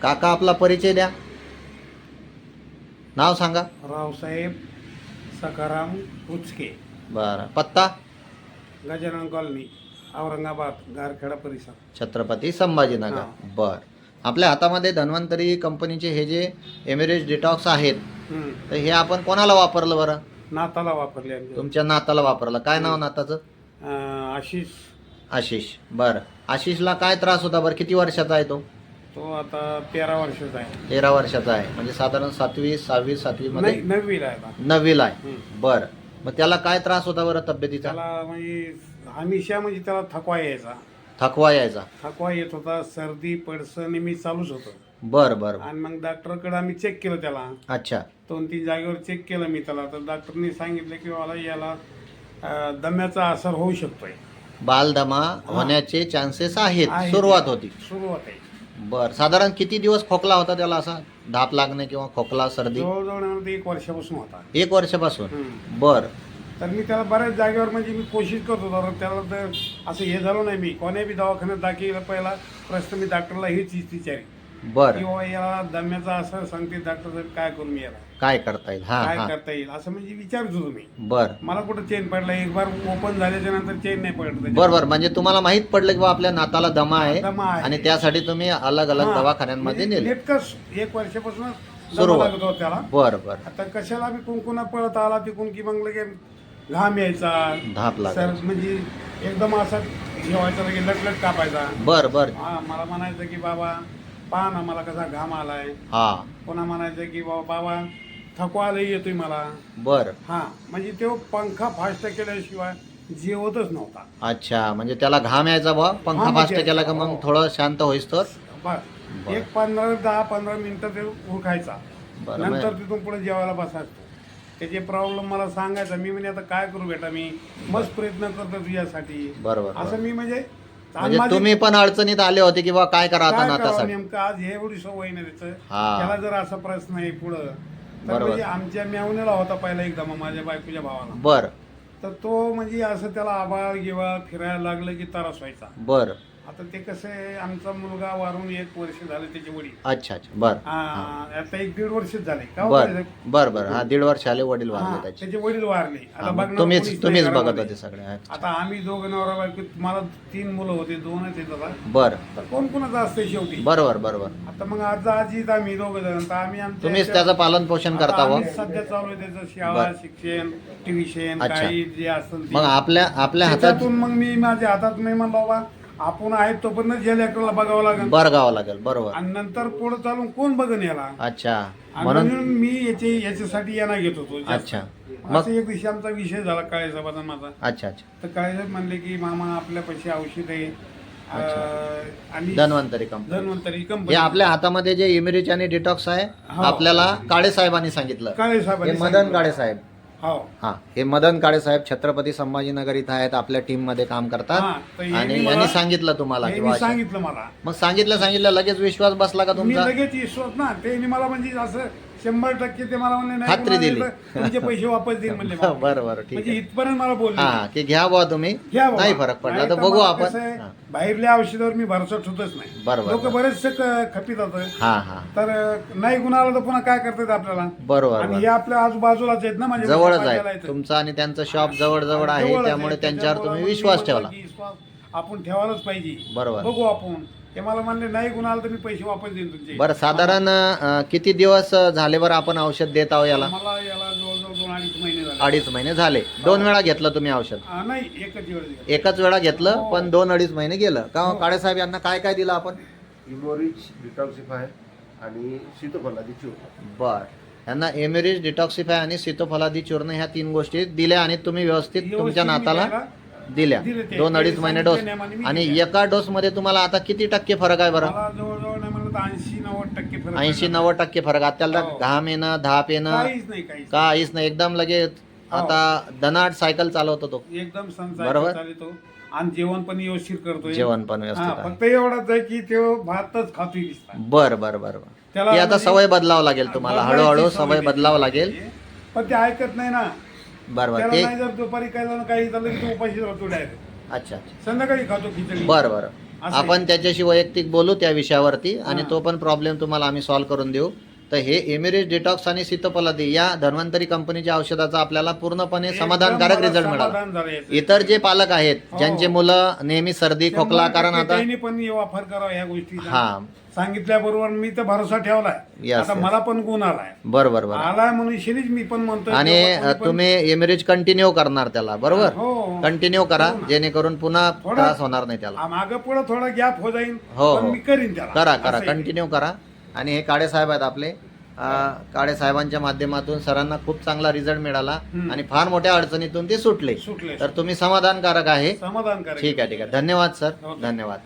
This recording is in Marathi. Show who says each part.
Speaker 1: काका आपला परिचय द्या, नाव सांगा.
Speaker 2: रावसाहेब सखाराम उचके,
Speaker 1: बरं. पत्ता
Speaker 2: गजानन कॉलनी, औरंगाबाद, गारखेडा परिसर.
Speaker 1: छत्रपती संभाजीनगर.
Speaker 2: हा.
Speaker 1: बर. आपल्या हातामध्ये धन्वंतरी कंपनीचे हे जे एमिरेज डिटॉक्स आहेत, तर हे आपण कोणाला वापरलं बरं?
Speaker 2: नाताला वापरले आमच्या.
Speaker 1: तुमच्या नाताला वापरलं. काय नाव नाताचं?
Speaker 2: आशिष.
Speaker 1: आशिष. बरं. आशिषला काय त्रास होता बरं? किती वर्षाचा आहे तो?
Speaker 2: तो आता 13 वर्षाचा आहे.
Speaker 1: 13 वर्षाचा आहे, म्हणजे साधारण 7वी 6वी 7वी मध्ये
Speaker 2: नाही, 9वीला आहे आता.
Speaker 1: 9वीला आहे. बरं. मग त्याला काय त्रास होता बरं तब्येतीचा?
Speaker 2: त्याला म्हणजे हमेशा म्हणजे त्याला थकवा यायचा.
Speaker 1: थकवा यायचा.
Speaker 2: थकवा येत होता, सर्दी पडसं नेहमी चालूच होतं.
Speaker 1: बरं बरं.
Speaker 2: आणि मग डॉक्टरकडे आम्ही चेक केलं त्याला.
Speaker 1: अच्छा.
Speaker 2: 2-3 जागेवर चेक केलं मी त्याला, तर डॉक्टरनी सांगितलं की मला याला दम्याचा असर होऊ शकतोय.
Speaker 1: बालदमा होण्याचे चान्सेस आहेत.
Speaker 2: आहे.
Speaker 1: सुरुवात होती.
Speaker 2: सुरुवात आहे.
Speaker 1: बर. साधारण किती दिवस खोकला होता त्याला, असा धाप लागणे किंवा खोकला सर्दी?
Speaker 2: जवळजवळ 1 वर्षापासून होता.
Speaker 1: 1 वर्षापासून.
Speaker 2: हम्म.
Speaker 1: बर.
Speaker 2: तर मी त्याला बऱ्याच जागेवर म्हणजे मी कोशिश करत होतो, तर त्याला तर असं हे झालं नाही. मी कोण्या बी दवाखान्यात दाखल पहिला प्रश्न मी डॉक्टरला हीच विचारी
Speaker 1: बर.
Speaker 2: किंवा याला दम्याचा असर सांगते डॉक्टर साहेब, काय करू मी याला,
Speaker 1: काय करता येईल? हा
Speaker 2: काय
Speaker 1: हा.
Speaker 2: करता येईल असं म्हणजे विचारत होतो मी.
Speaker 1: बर
Speaker 2: मला कुठं चेन पडला, एक बार ओपन झाल्याच्या नंतर चेन नाही पडलं.
Speaker 1: बर बर. म्हणजे तुम्हाला माहित पडलं की बा आपल्या नाताला दमा आहे,
Speaker 2: दमा आहे.
Speaker 1: आणि त्यासाठी तुम्ही अलग अलग दवाखान्यांमध्ये नेले.
Speaker 2: नेटकंच 1 वर्षापासून
Speaker 1: सुरुवात.
Speaker 2: लागत होता त्याला.
Speaker 1: बर बर.
Speaker 2: आता कशाला बी कुंकुना पळत आला तिकून की मग लगे घाम यायचा,
Speaker 1: धाप
Speaker 2: सर
Speaker 1: लागायची.
Speaker 2: म्हणजे एकदम असा जेवायचा लगे लटलट कापायचा.
Speaker 1: बर बर.
Speaker 2: हा, मला म्हणायचं की बाबा पहा ना मला कसा घाम आलाय.
Speaker 1: हा.
Speaker 2: पुन्हा म्हणायचं की बाबा थकवा लई येतोय मला.
Speaker 1: बर.
Speaker 2: हा, म्हणजे तो पंखा फास्ट केल्याशिवाय जेवतच नव्हता.
Speaker 1: अच्छा, म्हणजे त्याला घाम यायचा बा, पंखा
Speaker 2: घाम
Speaker 1: फास्ट
Speaker 2: यायचा.
Speaker 1: केला का मग
Speaker 2: हो.
Speaker 1: थोडं शांत होईस तर.
Speaker 2: बस
Speaker 1: बरं.
Speaker 2: एक 10-15 मिनिटं ते उरखायचा.
Speaker 1: बरं.
Speaker 2: नंतर तिथून पुढे जेवायला बसायचो. त्याचे प्रॉब्लेम मला सांगायचा. मी म्हणजे आता काय करू बेटा, मी मस्त प्रयत्न करतो तुझ्यासाठी.
Speaker 1: बरोबर.
Speaker 2: असं मी म्हणजे
Speaker 1: म्हणजे तुम्ही पण अडचणीत आले होते की बा काय करा आता
Speaker 2: काय करावं
Speaker 1: नातासाठी.
Speaker 2: नेमकं आज हे एवढी सवय नाही त्याचं.
Speaker 1: हा.
Speaker 2: त्याला जर असा प्रश्न आहे पुढं, तर
Speaker 1: बरोबर.
Speaker 2: म्हणजे आमच्या मेवण्याला होता पहिला एकदा माझ्या बायकोच्या भावाला.
Speaker 1: बर
Speaker 2: तर तो म्हणजे असं त्याला आबाळ गिवाळ फिरायला लागलं की त्रास व्हायचा.
Speaker 1: बर.
Speaker 2: आता ते कसं आहे, आमचा मुलगा वारून 1 वर्ष झाले, त्याचे वडील.
Speaker 1: अच्छा अच्छा. बर
Speaker 2: आता 1-1.5 वर्षच झाले का हो
Speaker 1: बर
Speaker 2: साहेब?
Speaker 1: बर बर. हा, 1.5 वर्ष आले वडील
Speaker 2: हा,
Speaker 1: वारले त्याचे.
Speaker 2: त्याचे वडील वारले.
Speaker 1: हा,
Speaker 2: आता
Speaker 1: मग
Speaker 2: बघणार कोणीच नाही
Speaker 1: तुम्हीच बघत
Speaker 2: घरामध्ये.
Speaker 1: होते सगळे. अच्छा.
Speaker 2: आता आम्ही दोघं नवरा बायको, मला 3 मुलं होते, 2च आहेत आता.
Speaker 1: बर.
Speaker 2: तर कोण कोणाचं असते शेवटी.
Speaker 1: बरोबर बरोबर.
Speaker 2: आता मग आजीत आम्ही दोघं जण, तर आम्ही आमच्या
Speaker 1: तुम्हीच त्याचं पालन पोषण
Speaker 2: आता
Speaker 1: करता व.
Speaker 2: आम्ही सध्या चालू आहे त्याचं शाळा,
Speaker 1: बर.
Speaker 2: शिक्षण, ट्युशन,
Speaker 1: अच्छा.
Speaker 2: काही जे असेल ते.
Speaker 1: मग आपल्या हातात
Speaker 2: त्याच्यातून मग मी माझ्या हातात नाही म्हणलं बाबा आपण आहेत तोपर्यंत जे लेकराला बघावं लागेल.
Speaker 1: बरगावं लागेल. बरोबर.
Speaker 2: आणि नंतर पुढे चालून कोण बघन याला.
Speaker 1: अच्छा.
Speaker 2: आणि
Speaker 1: म्हणून
Speaker 2: म्हणून मी याच्यासाठी यांना घेत होतो जास्त.
Speaker 1: अच्छा.
Speaker 2: असं एक दिवशी आमचा विषय झाला काळेसाहेबाचा माझा.
Speaker 1: अच्छा अच्छा.
Speaker 2: तर काळेसाहेब म्हणले की मामा आपल्या पैसे औषध आहे आणि
Speaker 1: धन्वंतरी कंपनी.
Speaker 2: धन्वंतरी
Speaker 1: हे
Speaker 2: कंपनी.
Speaker 1: आपल्या हातामध्ये जे इमिरिच आणि डिटॉक्स आहे,
Speaker 2: हो.
Speaker 1: आपल्याला काळे साहेबांनी सांगितलं. हे
Speaker 2: काळेसाहेबांनी
Speaker 1: मदन
Speaker 2: सांगितलं.
Speaker 1: काळे साहेब.
Speaker 2: हो.
Speaker 1: हा, हे मदन काळे साहेब छत्रपती संभाजीनगर इथं आहेत, आपल्या टीम मध्ये काम
Speaker 2: हा,
Speaker 1: करतात.
Speaker 2: तर हे
Speaker 1: आणि
Speaker 2: मी
Speaker 1: यांनी
Speaker 2: मला-
Speaker 1: सांगितलं तुम्हाला
Speaker 2: हे
Speaker 1: की
Speaker 2: मी
Speaker 1: बा-
Speaker 2: सांगितलं मला.
Speaker 1: मग सांगितलं लगेच विश्वास बसला का
Speaker 2: मी
Speaker 1: तुमचा?
Speaker 2: लगेच विश्वास ना, ते मला म्हणजे असं 100% ते मला म्हणले नाही
Speaker 1: खात्री
Speaker 2: तुम्हाला
Speaker 1: दिली.
Speaker 2: तर तुमचे पैसे वापस देईल म्हणले मला.
Speaker 1: बरं बरं, ठीक
Speaker 2: म्हणजे
Speaker 1: आहे.
Speaker 2: इथपर्यंत मला बोलले.
Speaker 1: हा, की घ्या बुवा तुम्ही,
Speaker 2: घ्या बाबा.
Speaker 1: नाही फरक पडला
Speaker 2: नाही
Speaker 1: तर बघू
Speaker 2: मला
Speaker 1: आपण.
Speaker 2: कसं आहे,
Speaker 1: हा.
Speaker 2: बाहेरल्या औषधावर मी भरोसा ठेवतच नाही.
Speaker 1: बरोबर.
Speaker 2: लोक बरेचसे खपीत होतं.
Speaker 1: हा हा.
Speaker 2: तर नाही गुणाला तर पुन्हा काय करतात आपल्याला.
Speaker 1: बरोबर
Speaker 2: आणि हे
Speaker 1: बरोबर.
Speaker 2: आपल्या आजूबाजूलाच आहेत ना, म्हणजे
Speaker 1: जवळच
Speaker 2: बाजाराला
Speaker 1: आहे
Speaker 2: येतात.
Speaker 1: तुमचं आणि त्यांचं शॉप जवळ जवळ आहे,
Speaker 2: जवळच
Speaker 1: त्यामुळे
Speaker 2: आहे.
Speaker 1: त्यांच्यावर तुम्ही
Speaker 2: त्याच्यामुळे
Speaker 1: विश्वास
Speaker 2: मी
Speaker 1: ठेवला.
Speaker 2: म्हणलं की विश्वास आपण ठेवायलाच पाहिजे.
Speaker 1: बरोबर.
Speaker 2: बघू आपण. ते मला म्हणले नाही गुणाला तर मी पैसे वापस देईन तुमचे.
Speaker 1: बरं, साधारण किती दिवस झाले बरं आपण औषध देत आहो याला?
Speaker 2: मला याला जवळजवळ 2-2.5 महिने झाले.
Speaker 1: 2.5 महिने झाले. 2 वेळा घेतलं तुम्ही औषध?
Speaker 2: नाही, एकच वेळ दिला.
Speaker 1: एकच वेळा घेतलं,
Speaker 2: हो.
Speaker 1: पण 2-2.5 महिने गेलं का?
Speaker 2: हो.
Speaker 1: काळे साहेब यांना काय काय दिलं आपण?
Speaker 3: इमोरिच डिटॉक्सिफाय आणि सीतोफलादी चूर्ण.
Speaker 1: बर. यांना एमिरिज, डिटॉक्सिफाय आणि सीतोफलादी चूर्ण ह्या 3 गोष्टी दिल्या आणि तुम्ही व्यवस्थित तुमच्या
Speaker 2: व्यवस्थित मी
Speaker 1: नाताला
Speaker 2: त्याला
Speaker 1: दिल्या.
Speaker 2: दिले ते.
Speaker 1: 2-2.5 महिने डोस.
Speaker 2: सांगितल्याप्रमाणे मी
Speaker 1: आणि
Speaker 2: दिल्या.
Speaker 1: एका डोस मध्ये तुम्हाला आता किती टक्के फरक आहे बरं?
Speaker 2: मला जवळजवळ नाही म्हणलं तर 80-90% फरक
Speaker 1: 80-90% फरक. आता त्याला
Speaker 2: हो.
Speaker 1: घाम येणं, धाप येणं
Speaker 2: काहीच नाही, काहीच
Speaker 1: काहीच नाही. एकदम लगेच
Speaker 2: हो.
Speaker 1: आता दनाट सायकल चालवतो तो.
Speaker 2: नाही. एकदम
Speaker 1: बरोबर.
Speaker 2: चालतो आणि जेवण पण व्यवस्थित करतोय.
Speaker 1: जेवण पण व्यवस्थित
Speaker 2: हा,
Speaker 1: आहे.
Speaker 2: फक्त एवढाच आहे की तो भातच खातोय दिसता.
Speaker 1: बर बर बर बर.
Speaker 2: त्याला
Speaker 1: ती आता
Speaker 2: म्हणजे-
Speaker 1: सवय बदलावं लागेल तुम्हाला,
Speaker 2: बदलायची
Speaker 1: हळूहळू
Speaker 2: सवय
Speaker 1: सवय बदलावं लागेल.
Speaker 2: पण ते ऐकत नाही ना.
Speaker 1: बरोबर.
Speaker 2: त्याला
Speaker 1: ते
Speaker 2: नाही जर दुपारी काही झालं की तो उपाशी राहतो डायरेक्ट.
Speaker 1: अच्छा अच्छा.
Speaker 2: संध्याकाळी खातो खिचडी.
Speaker 1: बर बर.
Speaker 2: असं
Speaker 1: आपण त्याच्याशी वैयक्तिक बोलू त्या विषयावरती आणि
Speaker 2: हां.
Speaker 1: तो पण प्रॉब्लेम तुम्हाला आम्ही सॉल्व्ह करून देऊ. तर हे एमिरेज डिटॉक्स आणि सीतोपलादी या धन्वंतरी कंपनीच्या औषधाचा आपल्याला पूर्णपणे
Speaker 2: एकदम
Speaker 1: समाधानकारक
Speaker 2: मला
Speaker 1: रिझल्ट मिळाला.
Speaker 2: समाधान झालं याचं.
Speaker 1: इतर जे पालक आहेत
Speaker 2: हो.
Speaker 1: ज्यांचे मुलं नेहमी सर्दी खोकला,
Speaker 2: 100%
Speaker 1: कारण आता
Speaker 2: त्यांनी पण वापर करावा ह्या गोष्टीचा.
Speaker 1: हा
Speaker 2: सांगितल्याबरोबर मी तर भरोसा ठेवलाय.
Speaker 1: Yes,
Speaker 2: आता
Speaker 1: yes.
Speaker 2: मला पण गुण आलाय.
Speaker 1: बरोबर बरोबर.
Speaker 2: आलाय म्हणून शिरीज मी पण म्हणतोय.
Speaker 1: आणि
Speaker 2: किंवा कोणी पण-
Speaker 1: तुम्ही एमिरेज कंटिन्यू करणार त्याला, बरोबर?
Speaker 2: हो.
Speaker 1: कंटिन्यू करा
Speaker 2: हो ना.
Speaker 1: जेणेकरून पुन्हा
Speaker 2: थोडा-
Speaker 1: त्रास होणार नाही त्याला.
Speaker 2: मागं पुढं थोडा गॅप हो जाईल
Speaker 1: हो,
Speaker 2: पण
Speaker 1: हो.
Speaker 2: मी करीन त्याला.
Speaker 1: करा
Speaker 2: असं आहे.
Speaker 1: कंटिन्यू करा. आणि हे काळे साहेब आहेत आपले, काळे साहेबांच्या माध्यमातून सरांना खूप चांगला रिझल्ट मिळाला आणि फार मोठ्या अडचणीतून ते सुटले.
Speaker 2: सुटले.
Speaker 1: तर तुम्ही समाधानकारक आहे.
Speaker 2: समाधान करा.
Speaker 1: ठीक आहे. धन्यवाद सर.
Speaker 2: हो.
Speaker 1: धन्यवाद.